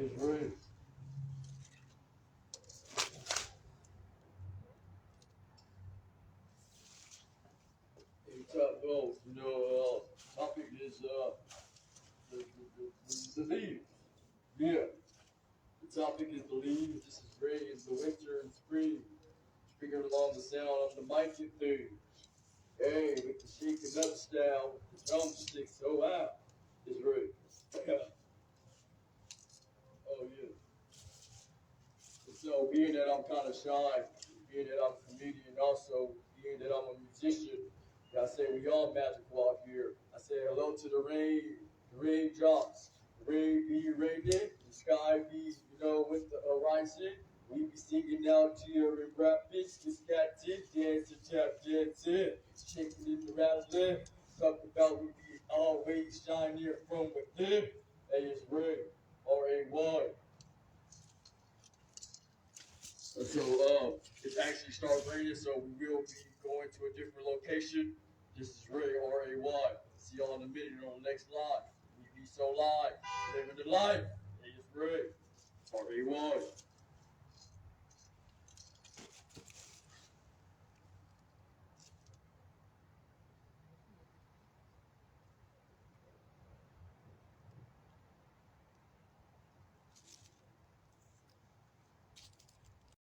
It's Ray. Hey, top dog, topic is the leaves. Yeah, the topic is the leaves. This is Ray in the winter and spring. Speaking along the sound of the mic and thing. Hey, with the shaking up style, with the drumsticks. Oh wow, it's Ray. Oh yeah. So being that I'm kind of shy, being that I'm a comedian, also being that I'm a musician, I say we all magical out here. I say hello to the raindrops. The rain be raining, the sky be, with the horizon. We be singing out here in rapids, this cat did dancing, tap dancing, shaking it and rattling. Talk about we be always shining from within. Hey, it's Ray, R-A-Y. It's actually started raining, so we will be going to a different location. This is Ray, R-A-Y. See y'all in a minute on the next live. We be so live, living the life. Hey, it's Ray, R-A-Y.